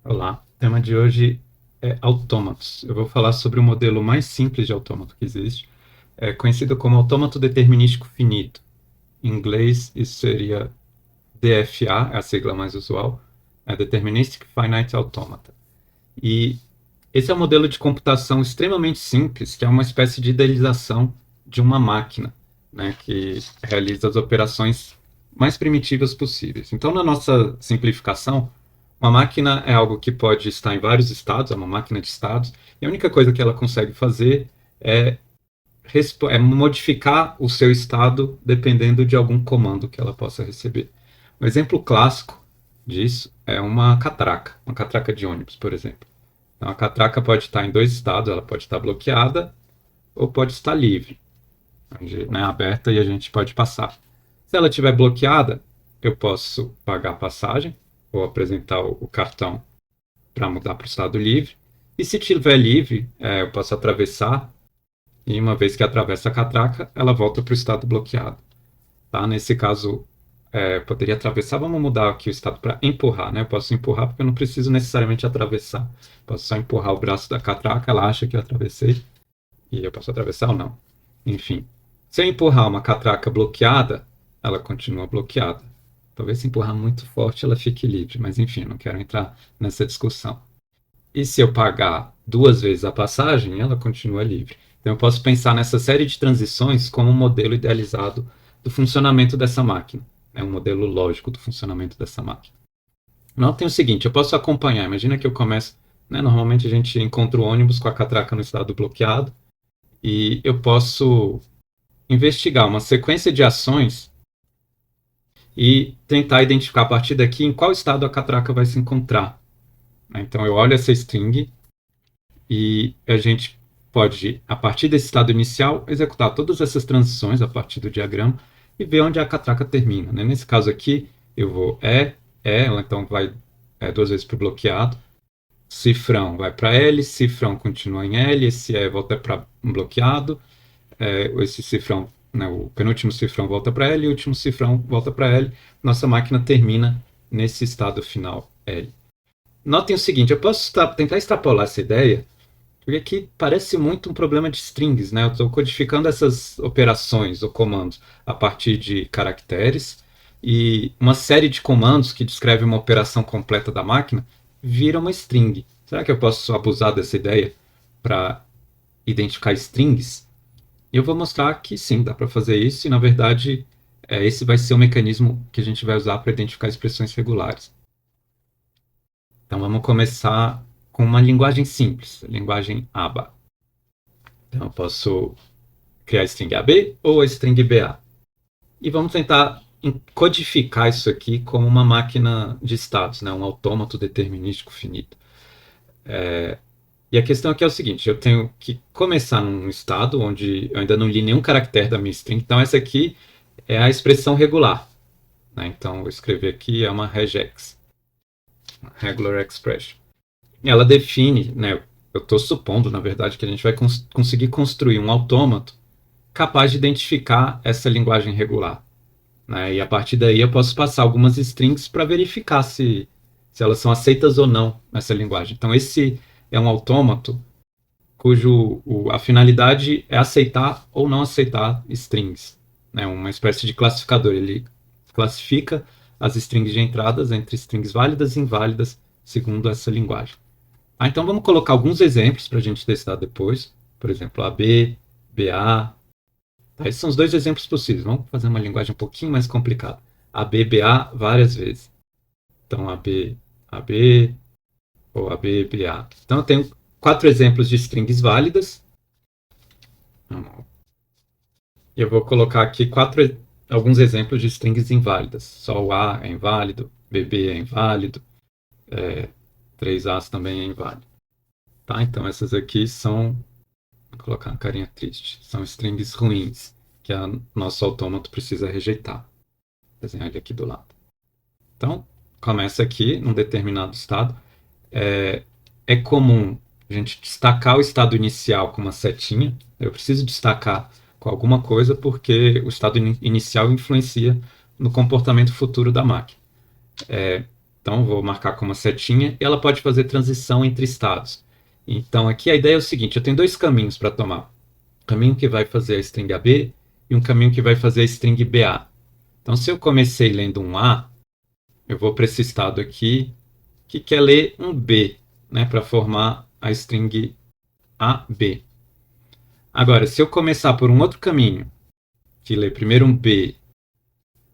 Olá, o tema de hoje é autômatos. Eu vou falar sobre o modelo mais simples de autômato que existe, conhecido como autômato determinístico finito. Em inglês, isso seria DFA, é a sigla mais usual, é Deterministic Finite Automata. E esse é um modelo de computação extremamente simples, que é uma espécie de idealização de uma máquina, né, que realiza as operações mais primitivas possíveis. Então, na nossa simplificação, uma máquina é algo que pode estar em vários estados, é uma máquina de estados, e a única coisa que ela consegue fazer é, é modificar o seu estado dependendo de algum comando que ela possa receber. Um exemplo clássico disso é uma catraca de ônibus, por exemplo. Então, a catraca pode estar em dois estados, ela pode estar bloqueada ou pode estar livre, onde, né, aberta e a gente pode passar. Se ela estiver bloqueada, eu posso pagar a passagem ou apresentar o cartão para mudar para o estado livre. E se estiver livre, eu posso atravessar e uma vez que atravessa a catraca, ela volta para o estado bloqueado. Tá? Nesse caso, poderia atravessar, vamos mudar aqui o estado para empurrar, né? Eu posso empurrar porque eu não preciso necessariamente atravessar. Posso só empurrar o braço da catraca, ela acha que eu atravessei e eu posso atravessar ou não. Enfim, se eu empurrar uma catraca bloqueada, ela continua bloqueada. Talvez se empurrar muito forte ela fique livre, mas enfim, não quero entrar nessa discussão. E se eu pagar duas vezes a passagem, ela continua livre. Então eu posso pensar nessa série de transições como um modelo idealizado do funcionamento dessa máquina. É um modelo lógico do funcionamento dessa máquina. Notem o seguinte, eu posso acompanhar. Imagina que eu começo, né, normalmente a gente encontra o ônibus com a catraca no estado bloqueado e eu posso investigar uma sequência de ações e tentar identificar a partir daqui em qual estado a catraca vai se encontrar. Então eu olho essa string e a gente pode, a partir desse estado inicial, executar todas essas transições a partir do diagrama e ver onde a catraca termina. Né? Nesse caso aqui, eu vou ela então vai duas vezes para o bloqueado, cifrão vai para L, cifrão continua em L, esse volta para um bloqueado, esse cifrão, né, o penúltimo cifrão volta para L e o último cifrão volta para L. Nossa máquina termina nesse estado final L. Notem o seguinte, eu posso tentar extrapolar essa ideia porque aqui parece muito um problema de strings, né? Eu estou codificando essas operações ou comandos a partir de caracteres e uma série de comandos que descreve uma operação completa da máquina vira uma string. Será que eu posso abusar dessa ideia para identificar strings? E eu vou mostrar que sim, dá para fazer isso e, na verdade, esse vai ser o mecanismo que a gente vai usar para identificar expressões regulares. Então vamos começar com uma linguagem simples, a linguagem ABA. Então eu posso criar a string AB ou a string BA. E vamos tentar codificar isso aqui como uma máquina de estados, né? Um autômato determinístico finito. E a questão aqui é o seguinte, eu tenho que começar num estado onde eu ainda não li nenhum caractere da minha string, então essa aqui é a expressão regular. Né? Então eu vou escrever aqui, é uma regex, uma regular expression. Ela define, né, eu estou supondo, na verdade, que a gente vai conseguir construir um autômato capaz de identificar essa linguagem regular. Né? E a partir daí eu posso passar algumas strings para verificar se elas são aceitas ou não nessa linguagem. Então esse é um autômato a finalidade é aceitar ou não aceitar strings. Né? Uma espécie de classificador. Ele classifica as strings de entradas entre strings válidas e inválidas segundo essa linguagem. Então vamos colocar alguns exemplos para a gente testar depois. Por exemplo, AB, BA. Tá, esses são os dois exemplos possíveis. Vamos fazer uma linguagem um pouquinho mais complicada. AB, BA várias vezes. Então AB, AB ou AB, BA. Então eu tenho 4 exemplos de strings válidas. Eu vou colocar aqui alguns exemplos de strings inválidas. Só o A é inválido, BB é inválido, 3As também é inválido. Tá, então essas aqui são, vou colocar uma carinha triste, são strings ruins, que o nosso autômato precisa rejeitar. Vou desenhar ele aqui do lado. Então, começa aqui, num determinado estado. É comum a gente destacar o estado inicial com uma setinha. Eu preciso destacar com alguma coisa porque o estado inicial influencia no comportamento futuro da máquina. Então, vou marcar com uma setinha e ela pode fazer transição entre estados. Então, aqui a ideia é o seguinte, eu tenho dois caminhos para tomar. Um caminho que vai fazer a string AB e um caminho que vai fazer a string BA. Então, se eu comecei lendo um A, eu vou para esse estado aqui, que quer ler um B, né, para formar a string AB. Agora, se eu começar por um outro caminho, que lê primeiro um B,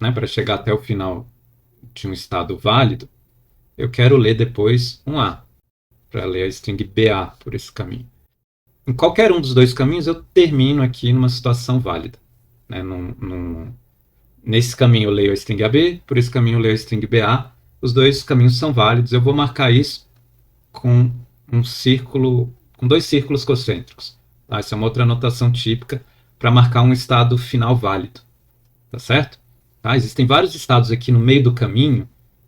né, para chegar até o final de um estado válido, eu quero ler depois um A, para ler a string BA por esse caminho. Em qualquer um dos dois caminhos, eu termino aqui numa situação válida. Né? Nesse caminho eu leio a string AB, por esse caminho eu leio a string BA. Os dois caminhos são válidos. Eu vou marcar isso com um círculo, com dois círculos concêntricos. Tá? Essa é uma outra anotação típica para marcar um estado final válido. Tá certo? Tá? Existem vários estados aqui no meio do caminho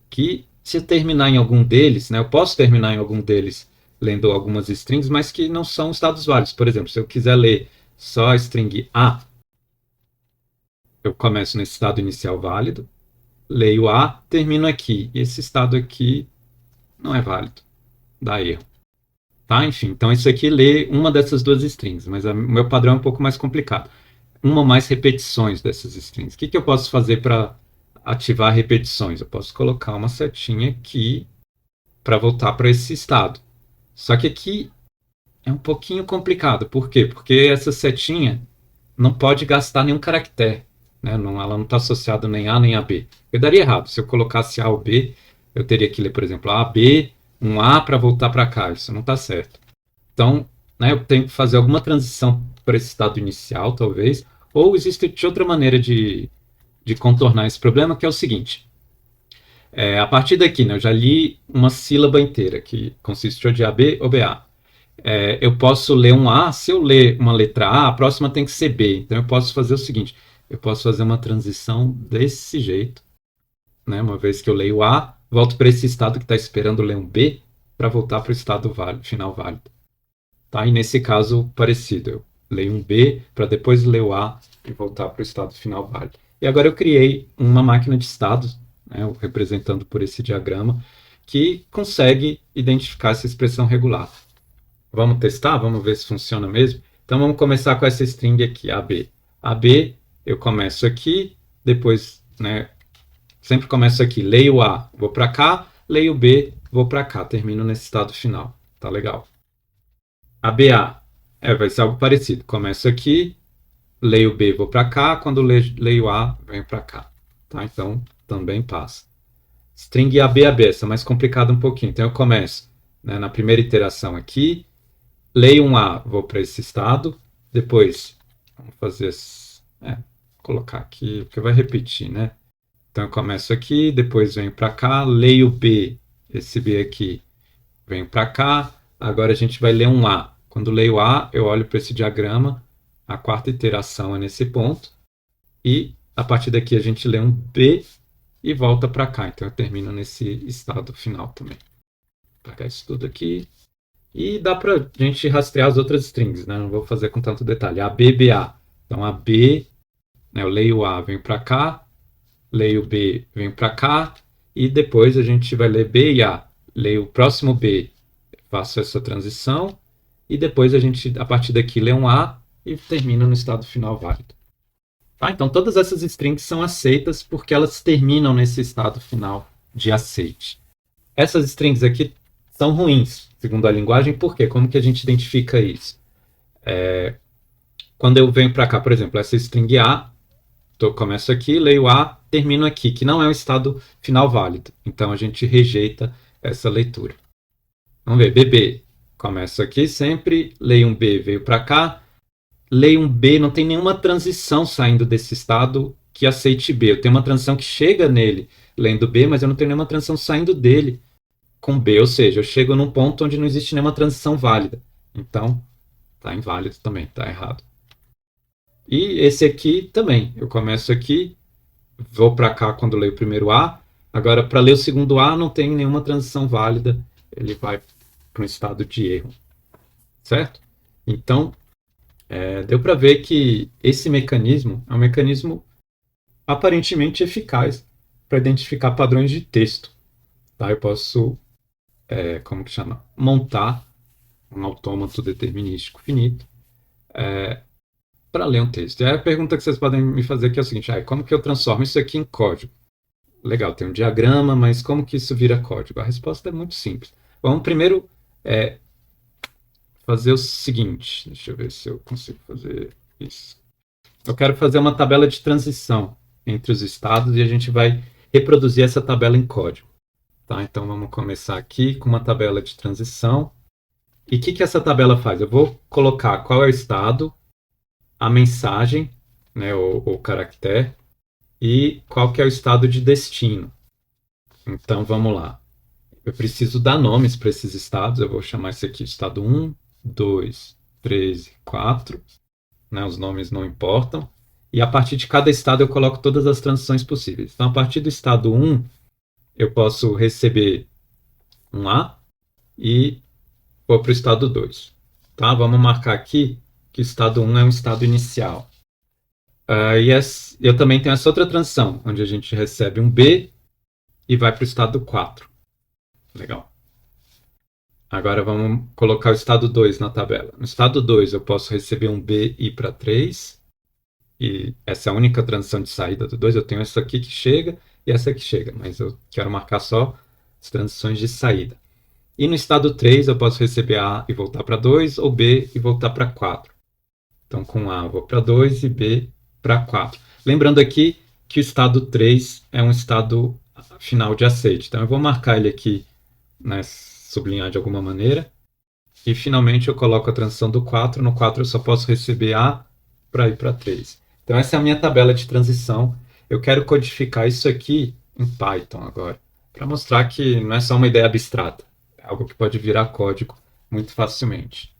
que, se eu terminar em algum deles, né, eu posso terminar em algum deles lendo algumas strings, mas que não são estados válidos. Por exemplo, se eu quiser ler só a string A, eu começo nesse estado inicial válido, leio A, termino aqui. E esse estado aqui não é válido, dá erro. Tá? Enfim, então isso aqui lê uma dessas duas strings, mas o meu padrão é um pouco mais complicado. Uma ou mais repetições dessas strings. O que eu posso fazer para ativar repetições? Eu posso colocar uma setinha aqui para voltar para esse estado. Só que aqui é um pouquinho complicado. Por quê? Porque essa setinha não pode gastar nenhum caractere. Né? Ela não está associada nem A nem a B. Eu daria errado. Se eu colocasse A ou B, eu teria que ler, por exemplo, A, B, um A para voltar para cá. Isso não está certo. Então, né, eu tenho que fazer alguma transição para esse estado inicial, talvez. Ou existe outra maneira de contornar esse problema, que é o seguinte. A partir daqui, né, eu já li uma sílaba inteira, que consiste ou de AB ou BA. Eu posso ler um A, se eu ler uma letra A, a próxima tem que ser B. Então eu posso fazer o seguinte, eu posso fazer uma transição desse jeito, né, uma vez que eu leio A, volto para esse estado que está esperando ler um B, para voltar para o estado final válido. Tá? E nesse caso, parecido, eu leio um B, para depois ler o A e voltar para o estado final válido. E agora eu criei uma máquina de estados, né, representando por esse diagrama, que consegue identificar essa expressão regular. Vamos testar? Vamos ver se funciona mesmo? Então vamos começar com essa string aqui, AB. AB, eu começo aqui, depois, né, sempre começo aqui, leio A, vou para cá, leio B, vou para cá, termino nesse estado final. Tá legal. ABA, vai ser algo parecido. Começo aqui, leio B, vou para cá, quando leio A, venho para cá. Tá? Então também passa. String ABAB, essa é mais complicada um pouquinho. Então eu começo, né, na primeira iteração aqui, leio um A, vou para esse estado, depois, vamos fazer, colocar aqui, porque vai repetir, né? Então eu começo aqui, depois venho para cá, leio B, esse B aqui, venho para cá, agora a gente vai ler um A. Quando leio A, eu olho para esse diagrama, a quarta iteração é nesse ponto, e a partir daqui a gente lê um B e volta para cá. Então eu termino nesse estado final também. Vou apagar isso tudo aqui. E dá para a gente rastrear as outras strings, né? Não vou fazer com tanto detalhe. AB, BA. Então AB, né, eu leio A, venho para cá, leio B, venho para cá, e depois a gente vai ler B e A. Leio o próximo B, faço essa transição, e depois a gente, a partir daqui, lê um A e termina no estado final válido. Tá? Então todas essas strings são aceitas porque elas terminam nesse estado final de aceite. Essas strings aqui são ruins, segundo a linguagem, por quê? Como que a gente identifica isso? Quando eu venho para cá, por exemplo, essa string A, começo aqui, leio A, termino aqui, que não é um estado final válido. Então a gente rejeita essa leitura. Vamos ver, BB. Começo aqui sempre, leio um B, veio para cá, leio um B, não tem nenhuma transição saindo desse estado que aceite B. Eu tenho uma transição que chega nele lendo B, mas eu não tenho nenhuma transição saindo dele com B, ou seja, eu chego num ponto onde não existe nenhuma transição válida. Então, está inválido também, está errado. E esse aqui também, eu começo aqui, vou para cá quando leio o primeiro A, agora para ler o segundo A não tem nenhuma transição válida, ele vai para um estado de erro, certo? Então, deu para ver que esse mecanismo é um mecanismo aparentemente eficaz para identificar padrões de texto. Tá? Eu posso, como que chama? Montar um autômato determinístico finito para ler um texto. E aí a pergunta que vocês podem me fazer aqui é o seguinte: como que eu transformo isso aqui em código? Legal, tem um diagrama, mas como que isso vira código? A resposta é muito simples. Vamos primeiro fazer o seguinte, deixa eu ver se eu consigo fazer isso. Eu quero fazer uma tabela de transição entre os estados e a gente vai reproduzir essa tabela em código. Tá? Então vamos começar aqui com uma tabela de transição. E o que essa tabela faz? Eu vou colocar qual é o estado, a mensagem, né, o caractere, e qual que é o estado de destino. Então vamos lá. Eu preciso dar nomes para esses estados. Eu vou chamar esse aqui de estado 1, 2, 3 e 4. Né, os nomes não importam. E a partir de cada estado eu coloco todas as transições possíveis. Então, a partir do estado 1, eu posso receber um A e vou para o estado 2. Tá? Vamos marcar aqui que o estado 1 é um estado inicial. Eu também tenho essa outra transição, onde a gente recebe um B e vai para o estado 4. Legal. Agora vamos colocar o estado 2 na tabela. No estado 2 eu posso receber um B e ir para 3. E essa é a única transição de saída do 2. Eu tenho essa aqui que chega e essa que chega, mas eu quero marcar só as transições de saída. E no estado 3 eu posso receber A e voltar para 2 ou B e voltar para 4. Então com A eu vou para 2 e B para 4. Lembrando aqui que o estado 3 é um estado final de aceite. Então eu vou marcar ele aqui, né, sublinhar de alguma maneira. E finalmente eu coloco a transição do 4. No 4 eu só posso receber A para ir para 3. Então essa é a minha tabela de transição. Eu quero codificar isso aqui em Python agora, para mostrar que não é só uma ideia abstrata, é algo que pode virar código muito facilmente.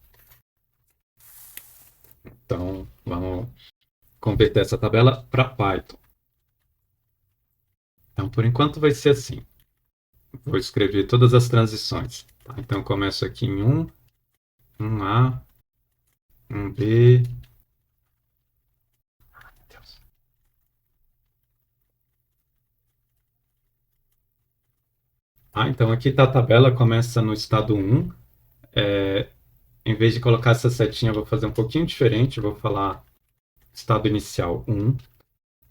Então vamos converter essa tabela para Python. Então por enquanto vai ser assim. Vou escrever todas as transições. Tá? Então eu começo aqui em 1, 1A, 1B. Então aqui está a tabela, começa no estado 1. Em vez de colocar essa setinha, eu vou fazer um pouquinho diferente. Eu vou falar estado inicial 1.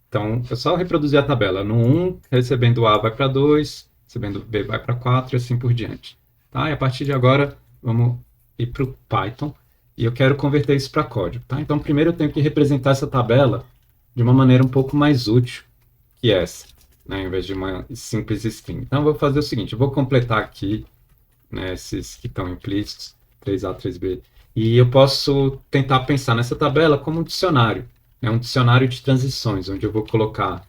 Então, é só reproduzir a tabela. No 1, recebendo A vai para 2, recebendo B vai para 4 e assim por diante. Tá? E a partir de agora, vamos ir para o Python. E eu quero converter isso para código. Tá? Então, primeiro eu tenho que representar essa tabela de uma maneira um pouco mais útil que essa, né? Em vez de uma simples string. Então, eu vou fazer o seguinte. Eu vou completar aqui, né, esses que estão implícitos, 3A, 3B. E eu posso tentar pensar nessa tabela como um dicionário, né, um dicionário de transições, onde eu vou colocar,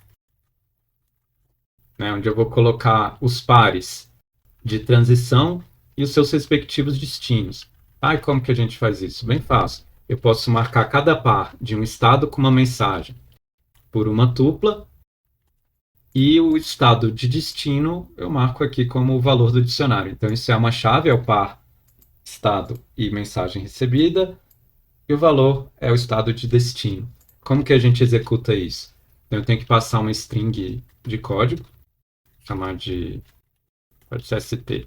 os pares de transição e os seus respectivos destinos. E como que a gente faz isso? Bem fácil. Eu posso marcar cada par de um estado com uma mensagem por uma tupla e o estado de destino eu marco aqui como o valor do dicionário. Então, isso é uma chave, é o par estado e mensagem recebida, e o valor é o estado de destino. Como que a gente executa isso? Então, eu tenho que passar uma string de código, chamar de pode ser ST.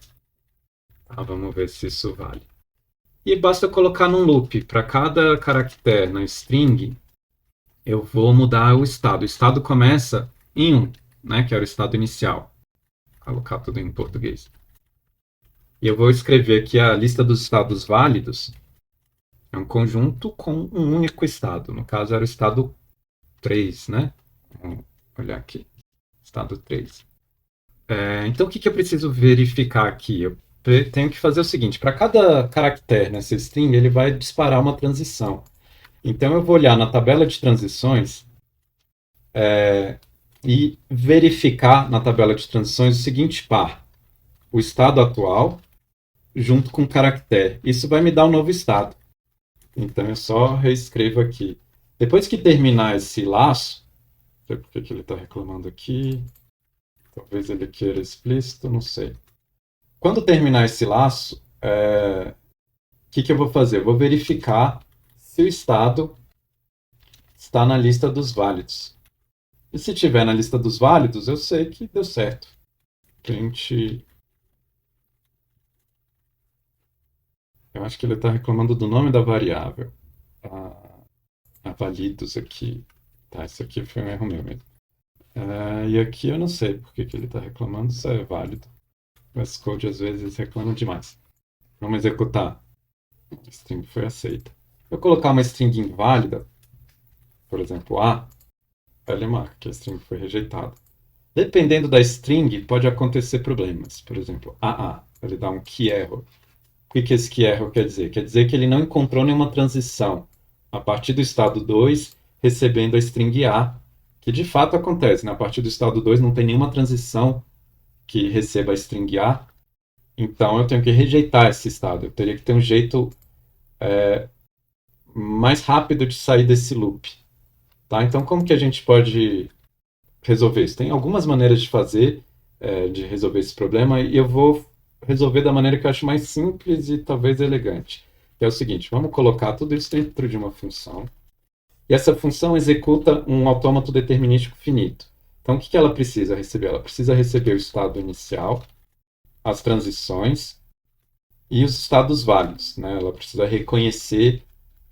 Vamos ver se isso vale. E basta colocar num loop. Para cada caractere na string, eu vou mudar o estado. O estado começa em 1, né, que era o estado inicial. Vou colocar tudo em português. E eu vou escrever aqui a lista dos estados válidos. É um conjunto com um único estado. No caso, era o estado 3, né? Vamos olhar aqui. Estado 3. Então, o que eu preciso verificar aqui? Eu tenho que fazer o seguinte. Para cada caractere nessa string, ele vai disparar uma transição. Então, eu vou olhar na tabela de transições e verificar na tabela de transições o seguinte par. O estado atual junto com o caractere. Isso vai me dar um novo estado. Então, eu só reescrevo aqui. Depois que terminar esse laço, não sei por que ele está reclamando aqui. Talvez ele queira explícito, não sei. Quando terminar esse laço, o que eu vou fazer? Eu vou verificar se o estado está na lista dos válidos. E se estiver na lista dos válidos, eu sei que deu certo. Print Eu acho que ele está reclamando do nome da variável. Validos aqui. Tá, isso aqui foi um erro meu mesmo. E aqui eu não sei por que que ele está reclamando, isso é válido. O Xcode às vezes reclama demais. Vamos executar. A string foi aceita. Se eu colocar uma string inválida, por exemplo, A, ele marca que a string foi rejeitada. Dependendo da string, pode acontecer problemas. Por exemplo, AA, ele dá um key error. O que que esse key error quer dizer? Quer dizer que ele não encontrou nenhuma transição a partir do estado 2, recebendo a string A, que de fato acontece, né? A partir do estado 2 não tem nenhuma transição que receba a string A, então eu tenho que rejeitar esse estado. Eu teria que ter um jeito mais rápido de sair desse loop. Tá? Então, como que a gente pode resolver isso? Tem algumas maneiras de fazer, de resolver esse problema, e eu vou resolver da maneira que eu acho mais simples e talvez elegante. Que é o seguinte, vamos colocar tudo isso dentro de uma função, e essa função executa um autômato determinístico finito. Então, o que que ela precisa receber? Ela precisa receber o estado inicial, as transições e os estados válidos. Né? Ela precisa reconhecer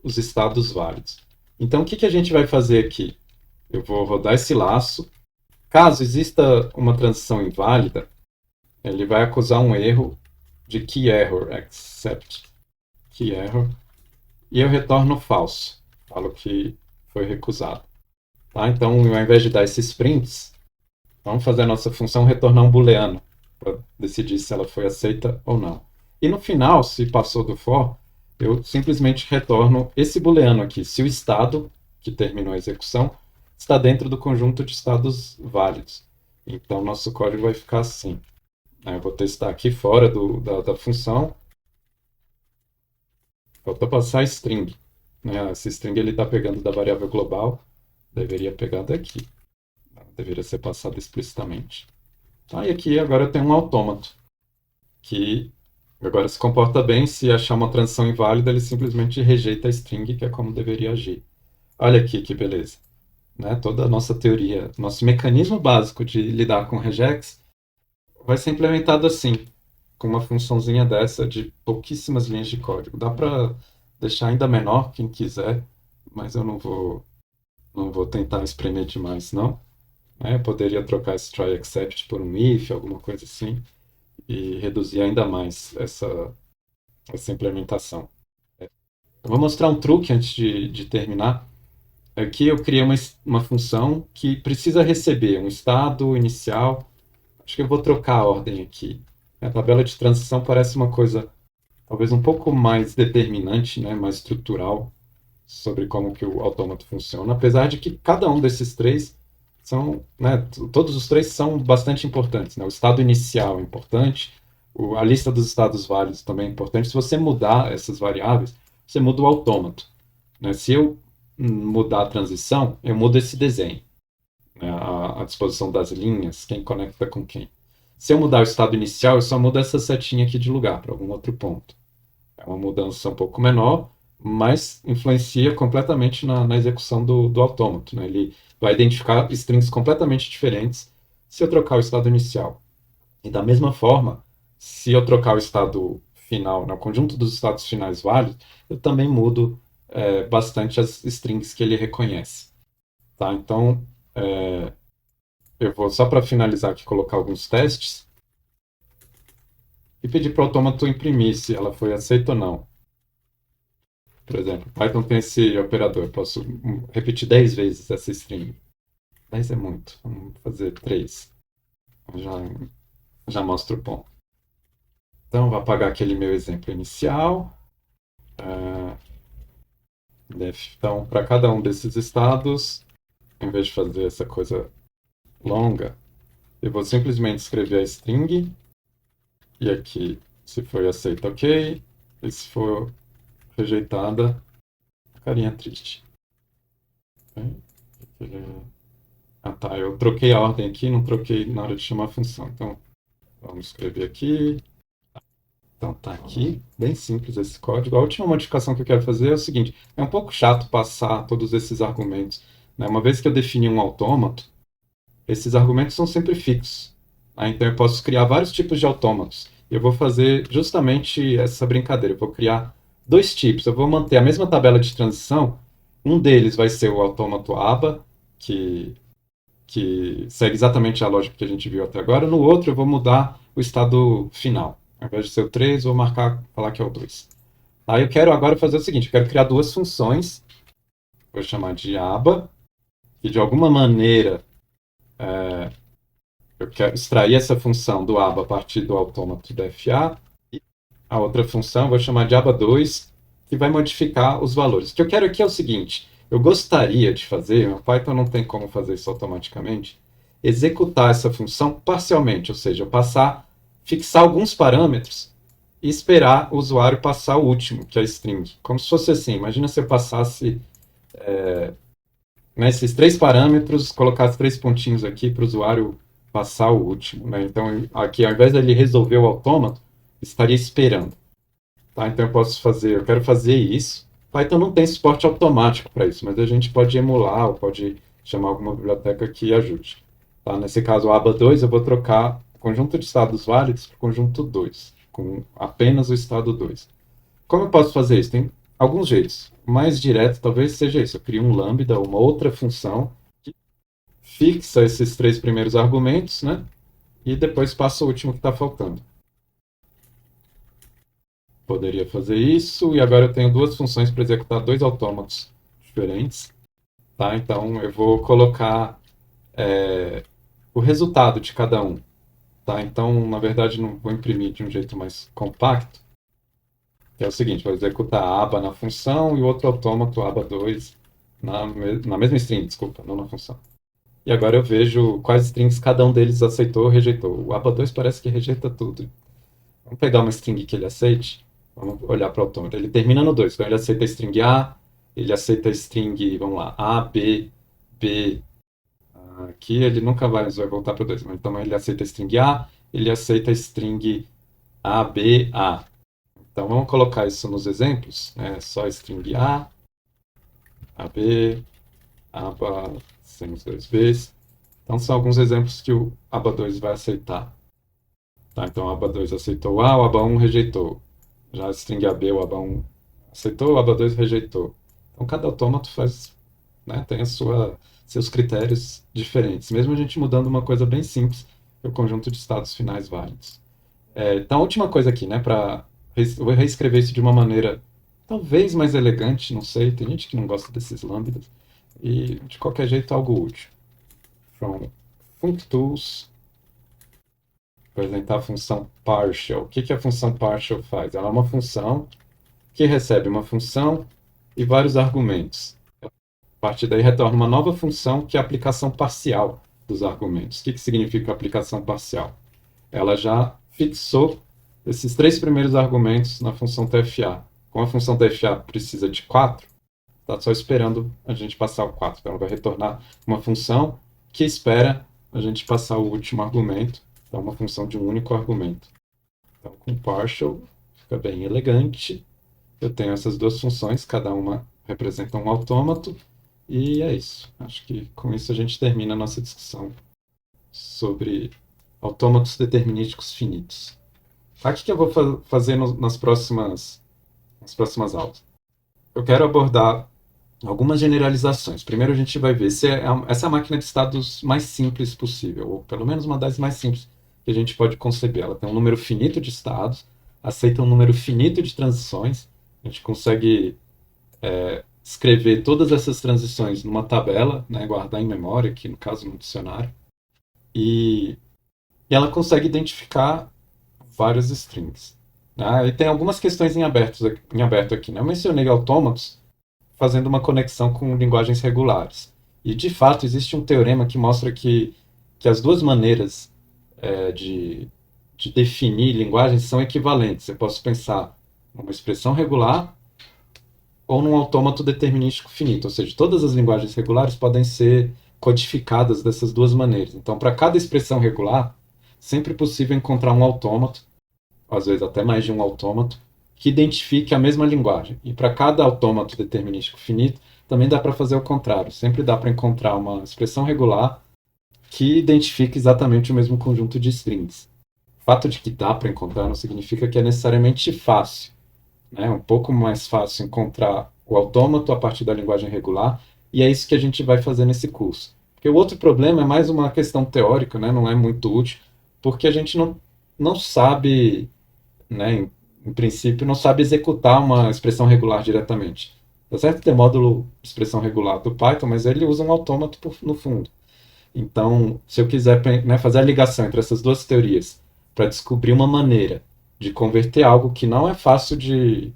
os estados válidos. Então, o que que a gente vai fazer aqui? Eu vou rodar esse laço. Caso exista uma transição inválida, ele vai acusar um erro de key error, except key error, e eu retorno falso. Falo que foi recusado. Tá? Então, ao invés de dar esses prints, vamos fazer a nossa função retornar um booleano para decidir se ela foi aceita ou não. E no final, se passou do for, eu simplesmente retorno esse booleano aqui, se o estado que terminou a execução está dentro do conjunto de estados válidos. Então, nosso código vai ficar assim. Eu vou testar aqui fora da função. Falta passar a string. Essa string ele está pegando da variável global. Deveria pegar daqui. Deveria ser passado explicitamente. E aqui agora eu tenho um autômato. Que agora se comporta bem. Se achar uma transição inválida, ele simplesmente rejeita a string, que é como deveria agir. Olha aqui que beleza. Toda a nossa teoria, nosso mecanismo básico de lidar com regex vai ser implementado assim, com uma funçãozinha dessa de pouquíssimas linhas de código. Dá para deixar ainda menor quem quiser, mas eu não vou tentar espremer demais, não. Eu poderia trocar esse try except por um if, alguma coisa assim, e reduzir ainda mais essa implementação. Eu vou mostrar um truque antes de terminar. Aqui eu criei uma função que precisa receber um estado inicial. Acho que eu vou trocar a ordem aqui. A tabela de transição parece uma coisa talvez um pouco mais determinante, mais estrutural sobre como que o autômato funciona, apesar de que cada um desses três são, todos os três são bastante importantes. O estado inicial é importante, a lista dos estados válidos também é importante. Se você mudar essas variáveis, você muda o autômato. Se eu mudar a transição, eu mudo esse desenho. A disposição das linhas, quem conecta com quem. Se eu mudar o estado inicial, eu só mudo essa setinha aqui de lugar para algum outro ponto. É uma mudança um pouco menor, mas influencia completamente na execução do autômato. Ele vai identificar strings completamente diferentes se eu trocar o estado inicial. E da mesma forma, se eu trocar o estado final, o conjunto dos estados finais válidos, eu também mudo bastante as strings que ele reconhece. Então, eu vou, só para finalizar aqui, colocar alguns testes e pedir para o autômato imprimir se ela foi aceita ou não. Por exemplo, Python tem esse operador, eu posso repetir 10 vezes essa string. 10 é muito, vamos fazer 3. Já mostro o ponto. Então, vou apagar aquele meu exemplo inicial. Então, para cada um desses estados, em vez de fazer essa coisa longa, eu vou simplesmente escrever a string, e aqui, se foi aceita, ok, e se for rejeitada, carinha triste. Tá, eu troquei a ordem aqui, não troquei na hora de chamar a função. Então, vamos escrever aqui. Então, tá aqui, bem simples esse código. A última modificação que eu quero fazer é o seguinte, é um pouco chato passar todos esses argumentos. Uma vez que eu defini um autômato, esses argumentos são sempre fixos. Então, eu posso criar vários tipos de autômatos. Eu vou fazer justamente essa brincadeira. Eu vou criar dois tipos. Eu vou manter a mesma tabela de transição. Um deles vai ser o autômato aba, que, que segue exatamente a lógica que a gente viu até agora. No outro, eu vou mudar o estado final. Ao invés de ser o 3, vou marcar, falar que é o 2. Aí eu quero agora fazer o seguinte: eu quero criar duas funções. Vou chamar de aba, que de alguma maneira eu quero extrair essa função do aba a partir do autômato da FA. E a outra função eu vou chamar de aba2, que vai modificar os valores. O que eu quero aqui é o seguinte: eu gostaria de fazer, o Python não tem como fazer isso automaticamente, executar essa função parcialmente, ou seja, eu fixar alguns parâmetros e esperar o usuário passar o último, que é a string. Como se fosse assim: imagina se eu passasse esses três parâmetros, colocasse três pontinhos aqui para o usuário passar o último. Né? Então, aqui, ao invés dele resolver o autômato, estaria esperando. Tá? Então, eu quero fazer isso. Python não tem suporte automático para isso, mas a gente pode emular ou pode chamar alguma biblioteca que ajude. Tá? Nesse caso, o aba2, eu vou trocar o conjunto de estados válidos para o conjunto 2, com apenas o estado 2. Como eu posso fazer isso? Tem alguns jeitos. O mais direto talvez seja isso. Eu crio um lambda, uma outra função, que fixa esses três primeiros argumentos, né? E depois passa o último que está faltando. Poderia fazer isso, e agora eu tenho duas funções para executar dois autômatos diferentes. Tá? Então eu vou colocar o resultado de cada um. Tá? Então, na verdade, não vou imprimir de um jeito mais compacto. Que é o seguinte: vou executar a aba na função e o outro autômato, aba2, na mesma string, desculpa, não na função. E agora eu vejo quais strings cada um deles aceitou ou rejeitou. O aba2 parece que rejeita tudo. Vamos pegar uma string que ele aceite. Vamos olhar para o autômato. Ele termina no 2. Então ele aceita a string A, ele aceita a string, vamos lá, A, B, B. Aqui ele nunca vai voltar para o 2. Então ele aceita a string A, ele aceita a string A, B, A. Então vamos colocar isso nos exemplos. Só string A, AB, aba sem os dois Bs. Então são alguns exemplos que o aba2 vai aceitar. Tá, então o aba2 aceitou A, o aba1 rejeitou. Já a string AB, o aba1 aceitou, o aba2 rejeitou. Então cada autômato tem seus critérios diferentes, mesmo a gente mudando uma coisa bem simples, que é o conjunto de estados finais válidos. Então a última coisa aqui, né, eu vou reescrever isso de uma maneira talvez mais elegante, não sei, tem gente que não gosta desses lambdas, e de qualquer jeito algo útil. From functools, apresentar a função partial. O que a função partial faz? Ela é uma função que recebe uma função e vários argumentos. A partir daí retorna uma nova função que é a aplicação parcial dos argumentos. O que significa aplicação parcial? Ela já fixou esses três primeiros argumentos na função TFA. Como a função TFA precisa de 4, está só esperando a gente passar o 4. Então ela vai retornar uma função que espera a gente passar o último argumento. Então uma função de um único argumento. Então com partial fica bem elegante. Eu tenho essas duas funções, cada uma representa um autômato. E é isso. Acho que com isso a gente termina a nossa discussão sobre autômatos determinísticos finitos. O que eu vou fazer nas próximas aulas? Eu quero abordar algumas generalizações. Primeiro a gente vai ver se essa é a máquina de estados mais simples possível, ou pelo menos uma das mais simples que a gente pode conceber. Ela tem um número finito de estados, aceita um número finito de transições. A gente consegue escrever todas essas transições numa tabela, né, guardar em memória, aqui no caso no dicionário. E ela consegue identificar várias strings. E tem algumas questões em aberto aqui. Né? Eu mencionei autômatos fazendo uma conexão com linguagens regulares. E, de fato, existe um teorema que mostra que as duas maneiras de definir linguagens são equivalentes. Eu posso pensar numa expressão regular ou num autômato determinístico finito. Ou seja, todas as linguagens regulares podem ser codificadas dessas duas maneiras. Então, para cada expressão regular, sempre é possível encontrar um autômato, às vezes até mais de um autômato, que identifique a mesma linguagem. E para cada autômato determinístico finito, também dá para fazer o contrário. Sempre dá para encontrar uma expressão regular que identifique exatamente o mesmo conjunto de strings. fato de que dá para encontrar não significa que é necessariamente fácil, né? É um pouco mais fácil encontrar o autômato a partir da linguagem regular, e é isso que a gente vai fazer nesse curso. Porque o outro problema é mais uma questão teórica, né? Não é muito útil, porque a gente não sabe, né, em princípio, não sabe executar uma expressão regular diretamente. Tá certo que tem módulo de expressão regular do Python, mas ele usa um autômato no fundo. Então, se eu quiser, né, fazer a ligação entre essas duas teorias para descobrir uma maneira de converter algo que não é fácil de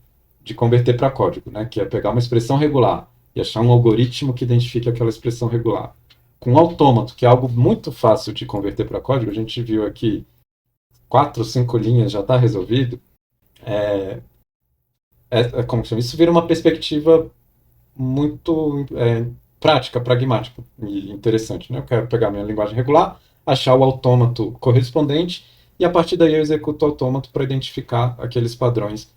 converter para código, né, que é pegar uma expressão regular e achar um algoritmo que identifique aquela expressão regular, com um autômato, que é algo muito fácil de converter para código, a gente viu aqui 4 ou 5 linhas já está resolvido. Como chama? Isso vira uma perspectiva muito prática, pragmática e interessante, né? Eu quero pegar minha linguagem regular, achar o autômato correspondente e a partir daí eu executo o autômato para identificar aqueles padrões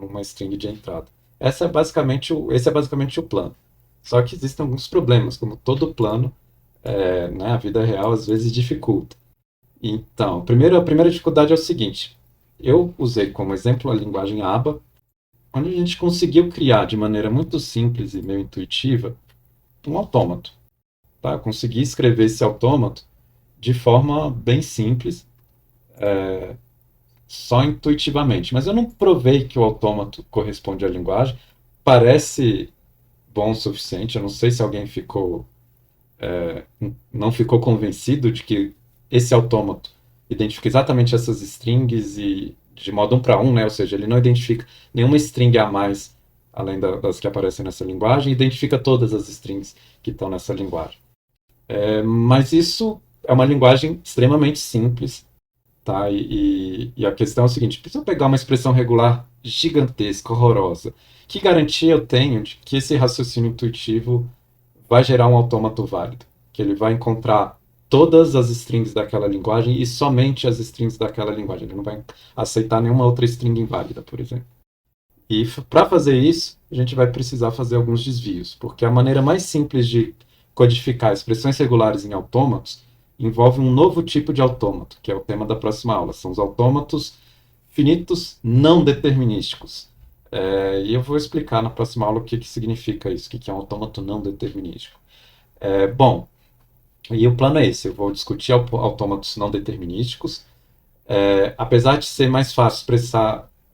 numa string de entrada. Esse é basicamente o plano. Só que existem alguns problemas, como todo plano, né, a vida real às vezes dificulta. Então, a primeira dificuldade é o seguinte: eu usei como exemplo a linguagem ABA, onde a gente conseguiu criar de maneira muito simples e meio intuitiva um autômato. Tá? Eu consegui escrever esse autômato de forma bem simples, só intuitivamente. Mas eu não provei que o autômato corresponde à linguagem. Parece bom o suficiente. Eu não sei se alguém não ficou convencido de que esse autômato identifica exatamente essas strings e de modo um para um, né? Ou seja, ele não identifica nenhuma string a mais além das que aparecem nessa linguagem, identifica todas as strings que estão nessa linguagem. Mas isso é uma linguagem extremamente simples, tá? E a questão é o seguinte: se eu pegar uma expressão regular gigantesca, horrorosa, que garantia eu tenho de que esse raciocínio intuitivo vai gerar um autômato válido? Que ele vai encontrar todas as strings daquela linguagem e somente as strings daquela linguagem. Ele não vai aceitar nenhuma outra string inválida, por exemplo. E para fazer isso, a gente vai precisar fazer alguns desvios, porque a maneira mais simples de codificar expressões regulares em autômatos envolve um novo tipo de autômato, que é o tema da próxima aula. São os autômatos finitos não determinísticos. E eu vou explicar na próxima aula o que significa isso, o que é um autômato não determinístico. Bom, e o plano é esse: eu vou discutir autômatos não determinísticos. Apesar de ser mais fácil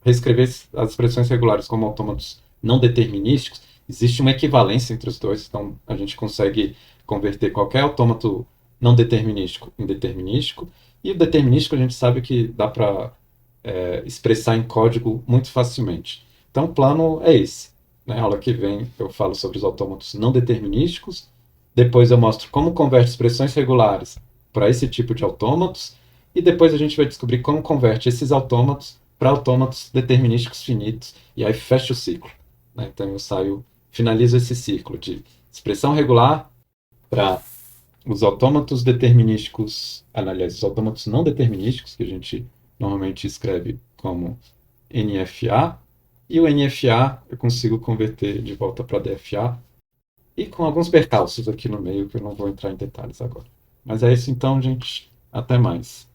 reescrever as expressões regulares como autômatos não determinísticos, existe uma equivalência entre os dois, então a gente consegue converter qualquer autômato não determinístico em determinístico, e o determinístico a gente sabe que dá para expressar em código muito facilmente. Então o plano é esse. Na aula que vem eu falo sobre os autômatos não determinísticos, depois eu mostro como converte expressões regulares para esse tipo de autômatos, e depois a gente vai descobrir como converte esses autômatos para autômatos determinísticos finitos, e aí fecha o ciclo. Né? Então eu finalizo esse ciclo de expressão regular para os autômatos determinísticos, aliás, os autômatos não determinísticos, que a gente normalmente escreve como NFA, e o NFA eu consigo converter de volta para DFA, e com alguns percalços aqui no meio que eu não vou entrar em detalhes agora. Mas é isso então, gente. Até mais.